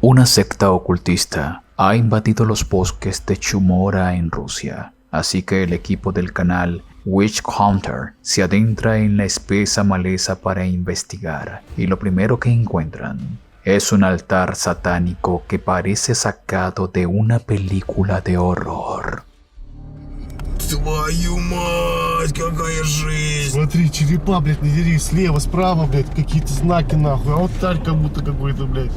Una secta ocultista ha invadido los bosques de Chumora en Rusia, así que el equipo del canal Witch Hunter se adentra en la espesa maleza para investigar, y lo primero que encuentran es un altar satánico que parece sacado de una película de horror. Твою мать, какая жизнь! Смотри, черепа, блядь, не дери, слева, справа, блядь, какие-то знаки, нахуй, а алтарь как будто какой-то, блядь.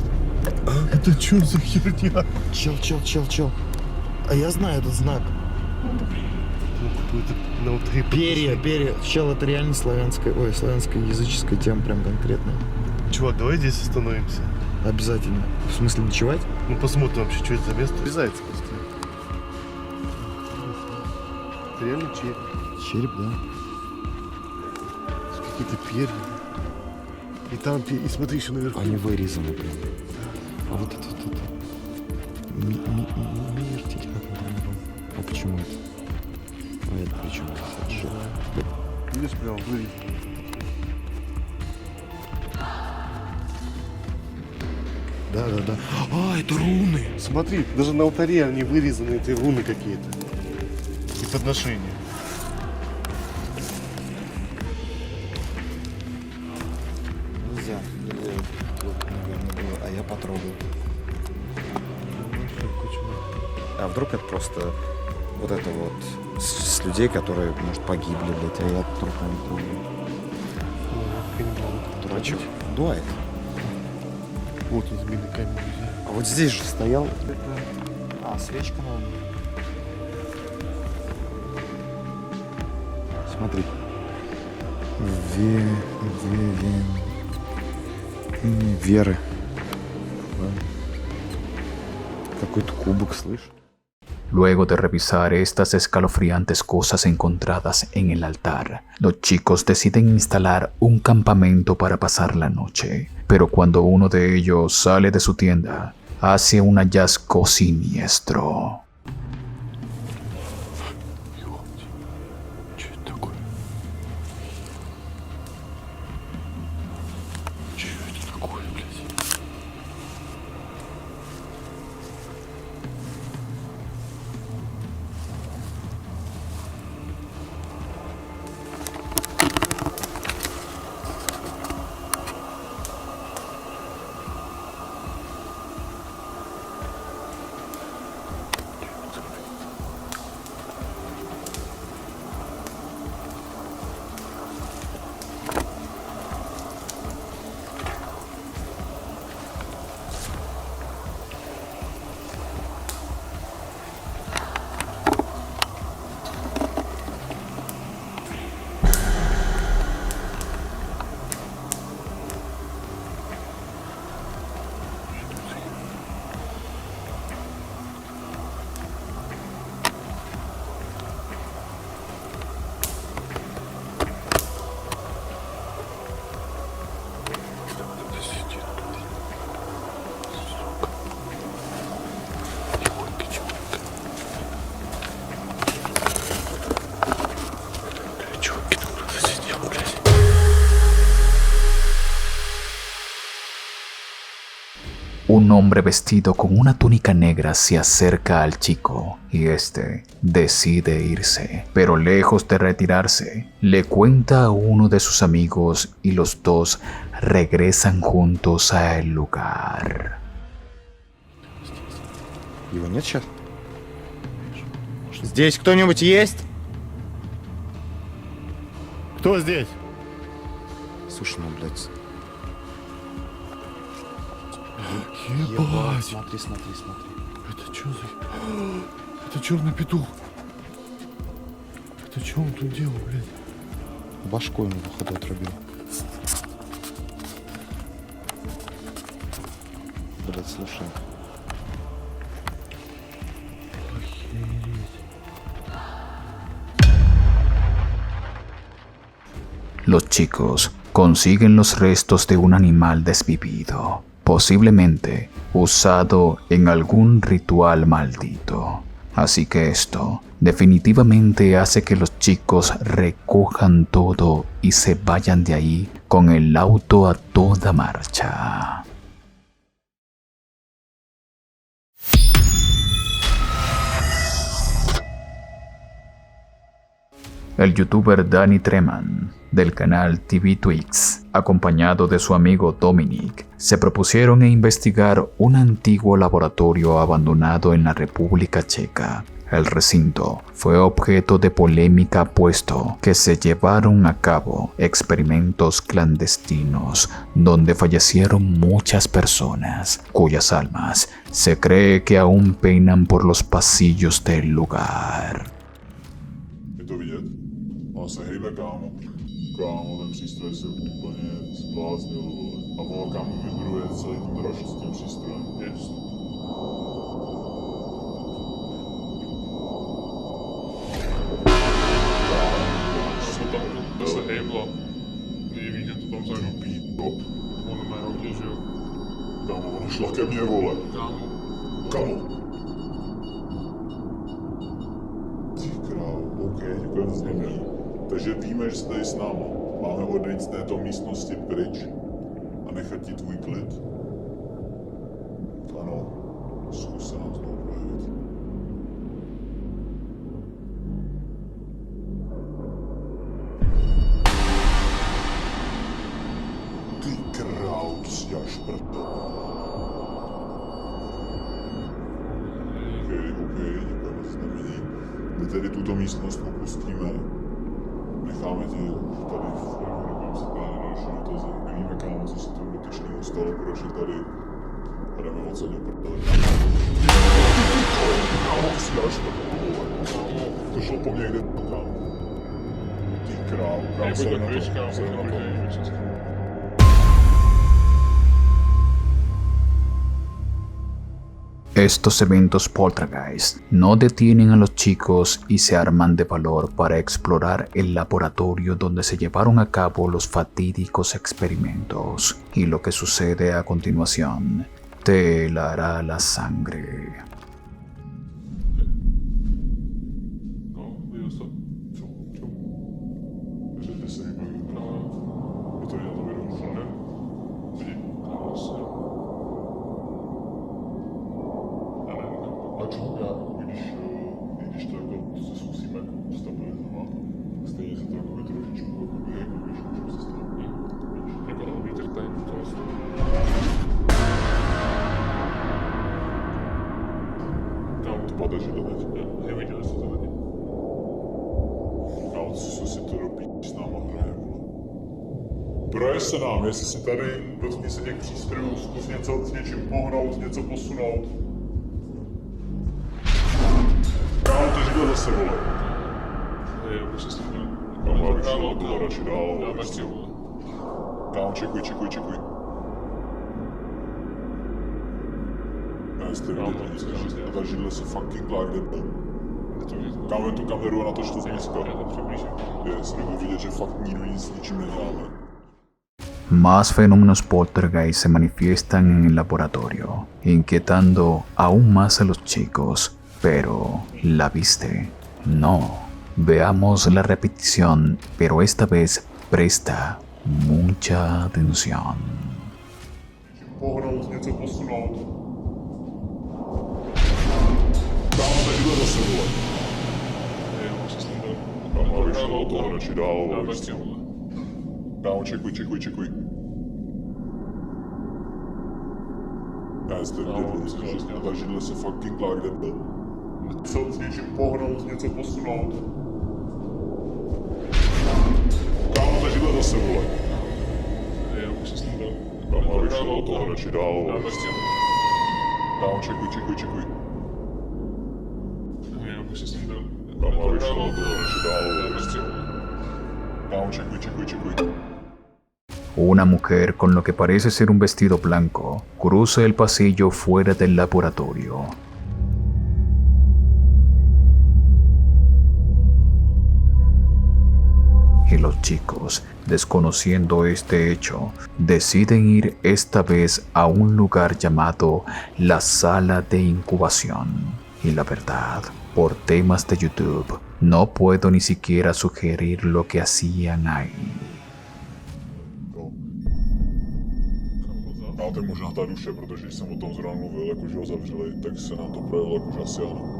Это что за херня? Чел. А я знаю этот знак. Ну, какой-то на алтаре. Перья. Чел, это реально славянская языческая тема, прям конкретная. Чувак, давай здесь остановимся. Обязательно. В смысле, ночевать? Ну, посмотрим вообще, что это за место. Обязательно просто. Это реально череп. Череп, да. Какие-то перья. И там, и смотри, еще наверху. Они вырезаны прям. А вот это. Миртель, как он там был? А почему это? А это почему? Видишь, прям вырезано. Да. А, это руны! Смотри, даже на алтаре они вырезаны, эти руны какие-то. И подношения. Нельзя. Наверное, было. А я потрогал. А вдруг это просто вот это вот с людей, которые, может, погибли, блядь, а я трупа не трогаю. Дурачок. Дуает. Вот он, змеиный камень. А вот здесь же стоял. А, свечка, наверное. Смотри. Веры. Какой-то кубок, слышь? Luego de revisar estas escalofriantes cosas encontradas en el altar, los chicos deciden instalar un campamento para pasar la noche. Pero cuando uno de ellos sale de su tienda, hace un hallazgo siniestro. Что это такое? Что это такое, блядь? Un hombre vestido con una túnica negra se acerca al chico y este decide irse, pero lejos de retirarse, le cuenta a uno de sus amigos y los dos regresan juntos al lugar. Его нет сейчас? Здесь кто-нибудь есть? Кто здесь? Слушай, ну, блядь. Ебать. Смотри. Это что за... Это черный петух. Это что он тут делал, блядь? Башку ему, походу, отрубил. Блядь, слушай. Los chicos consiguen los restos de un animal desvivido, posiblemente usado en algún ritual maldito. Así que esto definitivamente hace que los chicos recojan todo y se vayan de ahí con el auto a toda marcha. El youtuber Danny Treman, del canal TV Twix, acompañado de su amigo Dominic, se propusieron a investigar un antiguo laboratorio abandonado en la República Checa. El recinto fue objeto de polémica puesto que se llevaron a cabo experimentos clandestinos donde fallecieron muchas personas, cuyas almas se cree que aún peinan por los pasillos del lugar. Je to vidět? On se hejbe, kámo. Kámo, ten přístroj se úplně zbláznil, vole. A vole, kámo, vydruje celý ten draž s tím přístrojem. Jest. Co tam to se hejblo? Je vidět, to tam zajdu píto. Ono má rovně, že jo? Kámo, ono šla ke mně, vole. Kámo. Kámo. OK, děkujeme za změní. Takže víme, že jsi tady s náma. Máme odejít z této místnosti pryč a nechat ti tvůj klid. Ano, zkus se nám znovu projevit. Ty král, to si děláš prdo. OK, děkujeme za znamení. My tedy tuto místnost opustíme. Necháme tě tady v nebudeme si dát další dotazy. Nevíme, kámo, co se tomu dotyčnému stalo, proč je tady. A jdeme oceně prdeli. Kámo, ty si dáš prdeli, vole. Kámo, to šlo po mně, kde kámo. Ty král, kámo, se na to. Estos eventos poltergeist no detienen a los chicos y se arman de valor para explorar el laboratorio donde se llevaron a cabo los fatídicos experimentos. Y lo que sucede a continuación te helará la sangre. Když to jako se zkusíme jako stabilizovat, tak stejně se to jako by trošičku jako víš, můžeme se stát. Jako ten vítr tady to vlastně. Tam to padá židle teď. Neviděli jste to teď. Ale co si to robí s náma hraje, vole. Proje se nám, jestli si tady dotkni se těch přístrojů, zkus něco s něčím pohnout, něco posunout. Kámo, to židle zase, vole. Jo, už se s tím měl. Kámo, abych šel do radši dál. Dáme si, vole. Kámo, čekuj. Ne, jestli vidět nic, a ta židle se fucking like debil. Kámo, jen tu kameru a natoč to z blízka. Yes, nebo vidět, že fakt nikdo nic s ničím neděláme. Más fenómenos poltergeist se manifiestan en el laboratorio, inquietando aún más a los chicos. Pero, ¿la viste? No. Veamos la repetición, pero esta vez presta mucha atención. Pohnout, něco posunout. Kámo, ta židle zase, vole. Jo, už se s tím byl. Kámo, abych šel do toho radši dál. Dáme s tím, vole. Kámo, čekuj. Ne, jestli vidět, že ta židle se fucking like debil. Něco s něčím pohnout, něco posunout. Kámo, ta židle zase, vole. Jo, už se s tím byl. Kámo, abych šel do toho radši dál. Dáme s tím. Kámo, čekuj. Jo, už se s tím byl. Kámo, abych šel do toho radši dál. Dáme s tím. Kámo, čekuj. Una mujer con lo que parece ser un vestido blanco cruza el pasillo fuera del laboratorio. Y los chicos, desconociendo este hecho, deciden ir esta vez a un lugar llamado la sala de incubación. Y la verdad, por temas de YouTube, no puedo ni siquiera sugerir lo que hacían ahí. Ale to je možná ta duše, protože když jsem o tom zrovna mluvil, jakože ho zavřeli, tak se nám to projevilo jakože asi ano.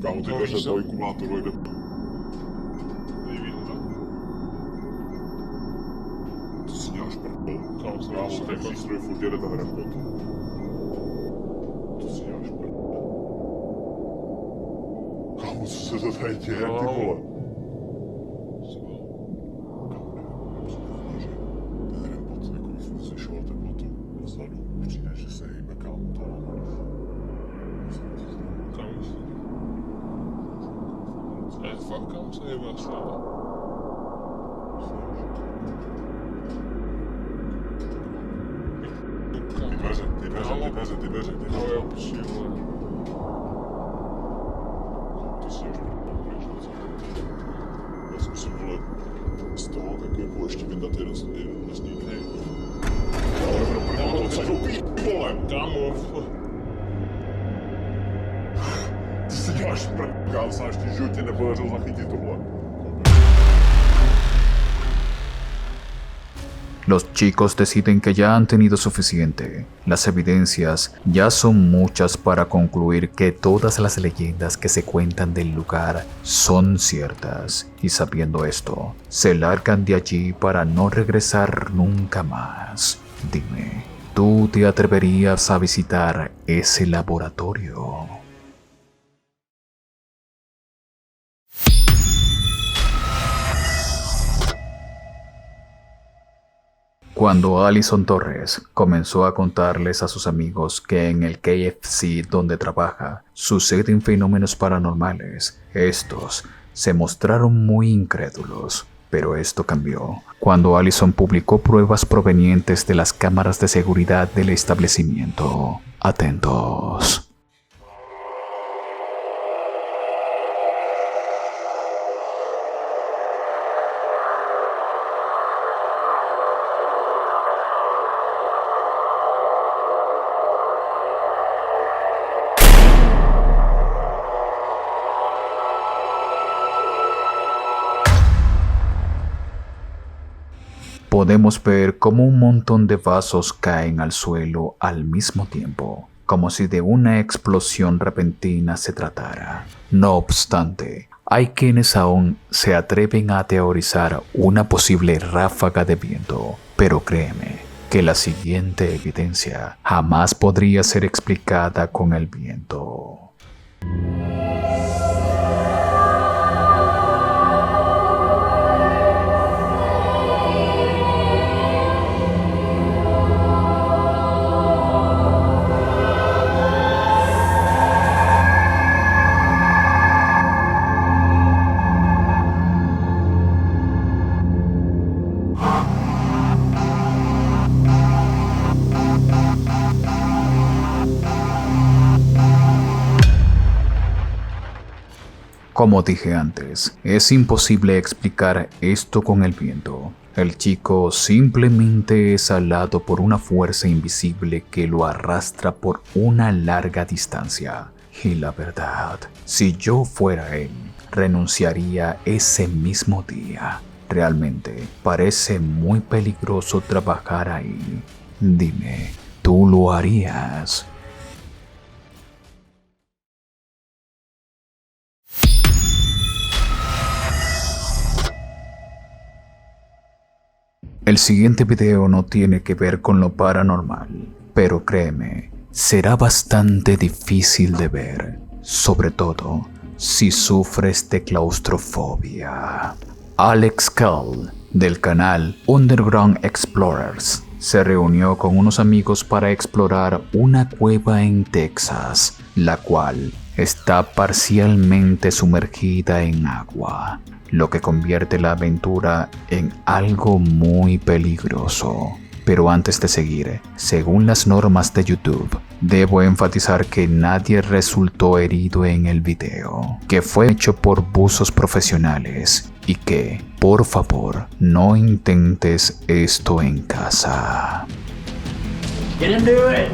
Kámo, ty dveře toho inkubátoru jde. To si děláš prdel. Kámo, ten přístroj furt jede ten repot. To si děláš prdel. Kámo, co se to tady děje, ty vole? Ten repot, jako by furt zvyšoval teplotu vzadu. Přijde, že se hýbe, kámo, to je fakt, kámo, se hýbe stále. Ty dveře. No jo, přijde. To si až pryč. Já jsem si, vole, z toho jako ještě vyndat jeden z nich. Ale pro prvního to píš, vole, kámo. Ty si děláš kámo, se ještě v životě nepodařilo zachytit tohle. Los chicos deciden que ya han tenido suficiente. Las evidencias ya son muchas para concluir que todas las leyendas que se cuentan del lugar son ciertas. Y sabiendo esto, se largan de allí para no regresar nunca más. Dime, ¿tú te atreverías a visitar ese laboratorio? Cuando Alison Torres comenzó a contarles a sus amigos que en el KFC donde trabaja suceden fenómenos paranormales, estos se mostraron muy incrédulos. Pero esto cambió cuando Alison publicó pruebas provenientes de las cámaras de seguridad del establecimiento. Atentos. Podemos ver cómo un montón de vasos caen al suelo al mismo tiempo, como si de una explosión repentina se tratara. No obstante, hay quienes aún se atreven a teorizar una posible ráfaga de viento, pero créeme que la siguiente evidencia jamás podría ser explicada con el viento. Como dije antes, es imposible explicar esto con el viento. El chico simplemente es alado por una fuerza invisible que lo arrastra por una larga distancia. Y la verdad, si yo fuera él, renunciaría ese mismo día. Realmente parece muy peligroso trabajar ahí. Dime, ¿tú lo harías? El siguiente video no tiene que ver con lo paranormal, pero créeme, será bastante difícil de ver, sobre todo si sufres de claustrofobia. Alex Kell, del canal Underground Explorers, se reunió con unos amigos para explorar una cueva en Texas, la cual está parcialmente sumergida en agua, lo que convierte la aventura en algo muy peligroso. Pero antes de seguir, según las normas de YouTube, Debo enfatizar que nadie resultó herido en el video, que fue hecho por buzos profesionales y que, por favor, no intentes esto en casa. Get into it!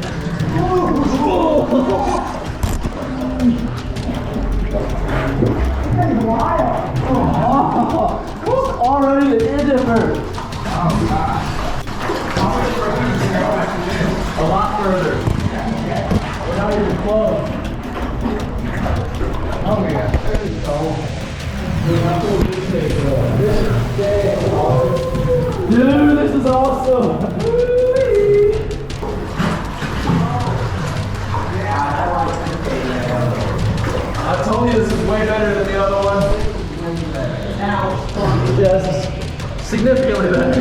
Already the end of her. A lot further. We're not even close. Oh yeah, there you go. Dude, this is awesome. I told you this is way better than the other one. Yes, significantly better.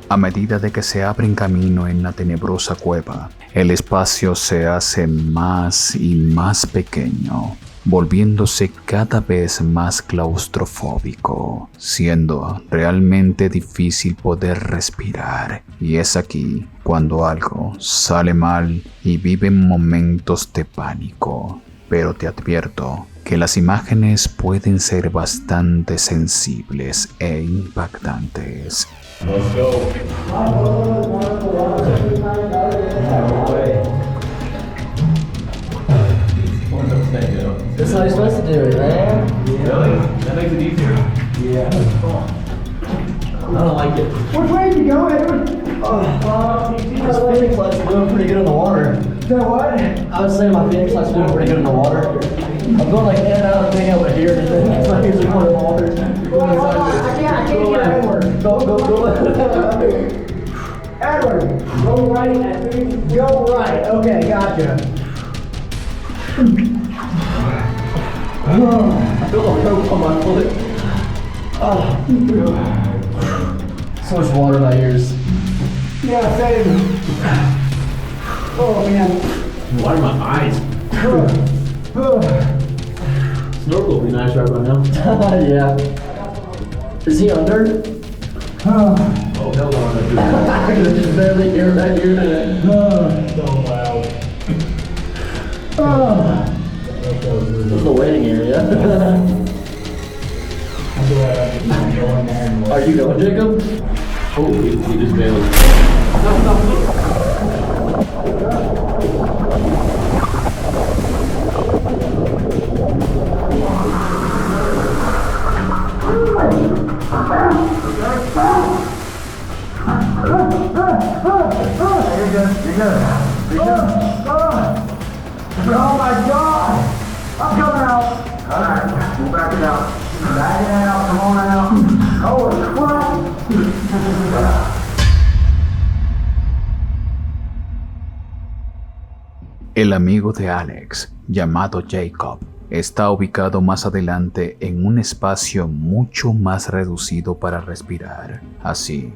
A medida de que se abren camino en la tenebrosa cueva, el espacio se hace más y más pequeño, volviéndose cada vez más claustrofóbico, siendo realmente difícil poder respirar. Y es aquí cuando algo sale mal y viven momentos de pánico. Pero te advierto que las imágenes pueden ser bastante sensibles e impactantes. Let's go. That's how you're supposed to do it, man. Really? That makes it easier. Yeah. I don't like it. Which way did you go, Edward? This Phoenix Light's doing pretty good in the water. That what? I was saying my Phoenix Light's doing pretty good in the water. I'm going like in and out of being able to hear it. It's not usually going in the water. I can't hear Edward. Go. Edward, go right. Go right. Okay, gotcha. I feel like rope on my foot. So much water in my ears. Yeah, same. Oh man. Water in my eyes. Snorkel would be nice right now. Yeah. Is he under? Oh, hell no. I can just barely hear that here today. So loud. This is the waiting area. Are you going, Jacob? Oh, he just bailed. Oh my God! I'm coming out! Alright, we'll back it out. Back it out, come on out. Holy crap! El amigo de Alex, llamado Jacob, está ubicado más adelante en un espacio mucho más reducido para respirar, así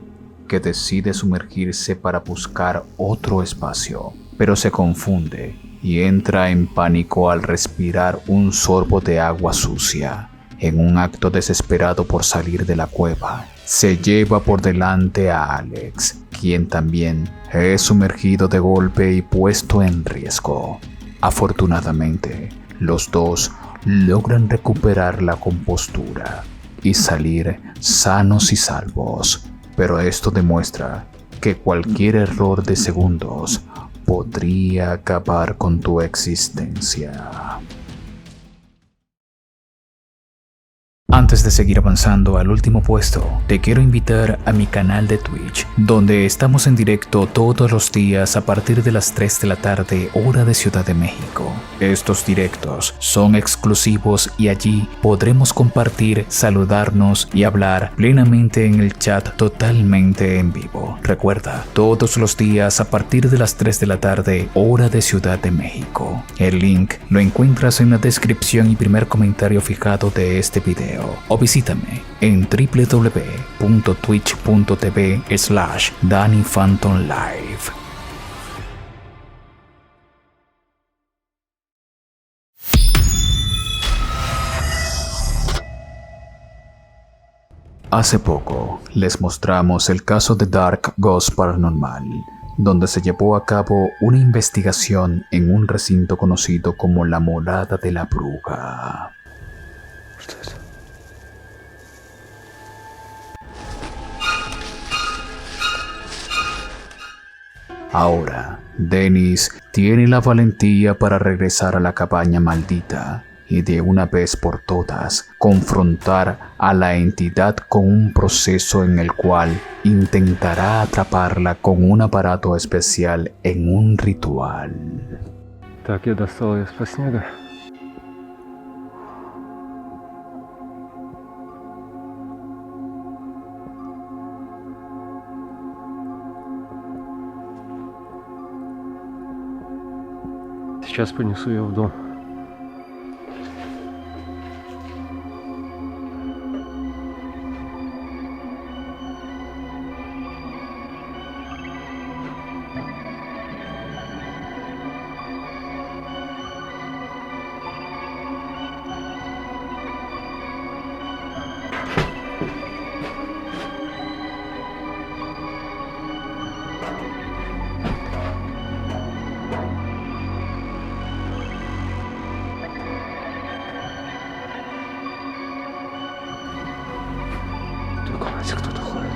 que decide sumergirse para buscar otro espacio, pero se confunde y entra en pánico al respirar un sorbo de agua sucia. En un acto desesperado por salir de la cueva, se lleva por delante a Alex, quien también es sumergido de golpe y puesto en riesgo. Afortunadamente, los dos logran recuperar la compostura y salir sanos y salvos, pero esto demuestra que cualquier error de segundos podría acabar con tu existencia. Antes de seguir avanzando al último puesto, te quiero invitar a mi canal de Twitch, donde estamos en directo todos los días a partir de las 3 de la tarde, hora de Ciudad de México. Estos directos son exclusivos y allí podremos compartir, saludarnos y hablar plenamente en el chat totalmente en vivo. Recuerda, todos los días a partir de las 3 de la tarde, hora de Ciudad de México. El link lo encuentras en la descripción y primer comentario fijado de este video. O visítame en www.twitch.tv/DannyPhantomLive. Hace poco les mostramos el caso de Dark Ghost Paranormal, donde se llevó a cabo una investigación en un recinto conocido como la Morada de la Bruja. Ahora, Dennis tiene la valentía para regresar a la cabaña maldita y de una vez por todas confrontar a la entidad con un proceso en el cual intentará atraparla con un aparato especial en un ritual. Так, я достал ее из-под снега. Сейчас понесу ее в дом. В комнате кто-то ходит.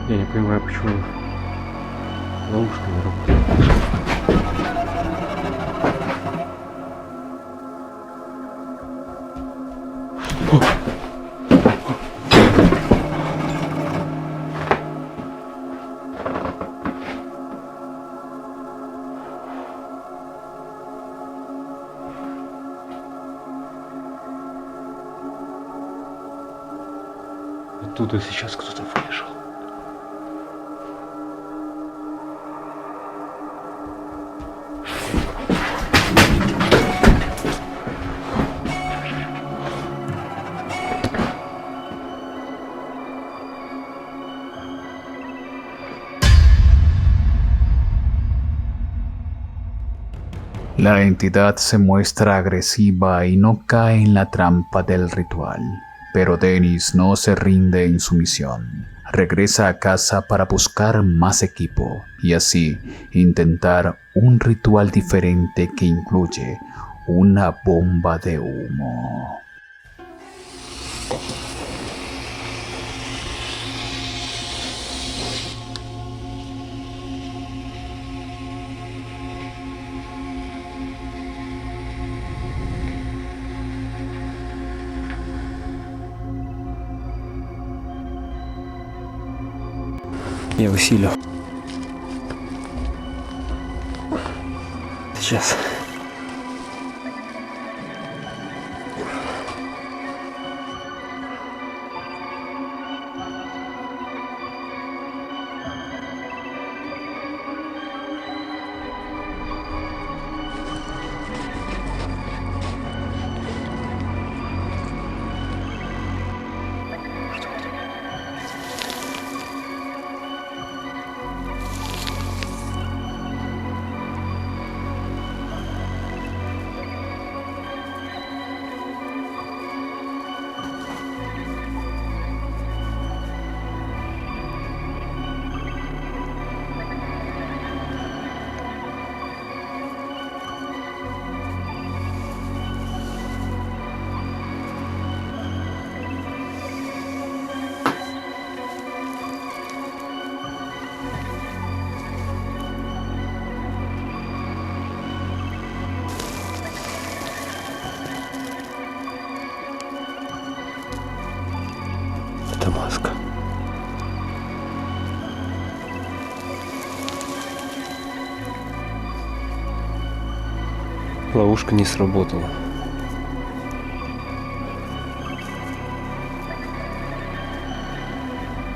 Я не понимаю, почему ловушка не работает. Оттуда сейчас кто-то вышел. La entidad se muestra agresiva y no cae en la trampa del ritual, pero Dennis no se rinde en su misión. Regresa a casa para buscar más equipo y así intentar un ritual diferente que incluye una bomba de humo. Я усилю. Сейчас. Ловушка не сработала.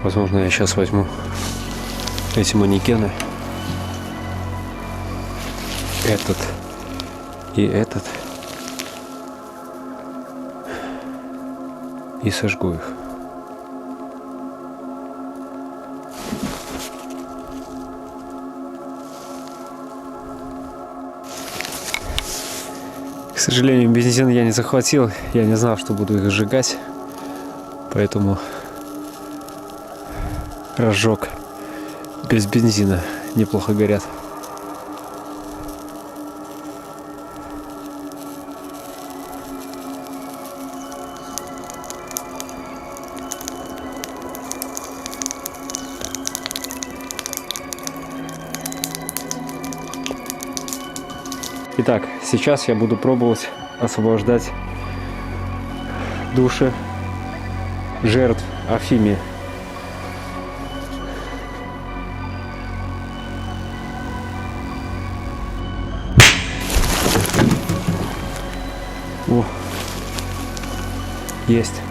Возможно, я сейчас возьму эти манекены. Этот и этот. И сожгу их. К сожалению, бензин я не захватил. Я не знал, что буду их сжигать. Поэтому разжег. Без бензина неплохо горят. Итак, сейчас я буду пробовать освобождать души жертв Афими. О, есть.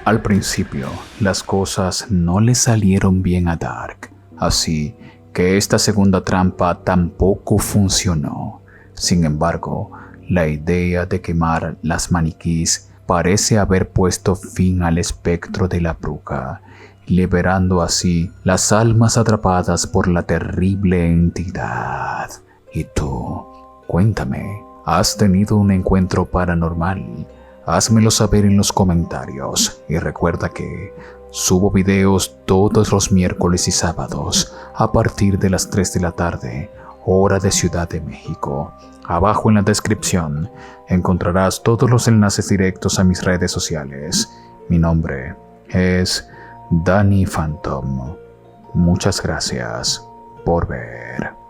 Al principio, las cosas no le salieron bien a Dark, así que esta segunda trampa tampoco funcionó. Sin embargo, la idea de quemar las maniquís parece haber puesto fin al espectro de la bruja, liberando así las almas atrapadas por la terrible entidad. ¿Y tú? Cuéntame, ¿has tenido un encuentro paranormal? Házmelo saber en los comentarios y recuerda que subo videos todos los miércoles y sábados a partir de las 3 de la tarde, hora de Ciudad de México. Abajo en la descripción encontrarás todos los enlaces directos a mis redes sociales. Mi nombre es Danny Phantom. Muchas gracias por ver.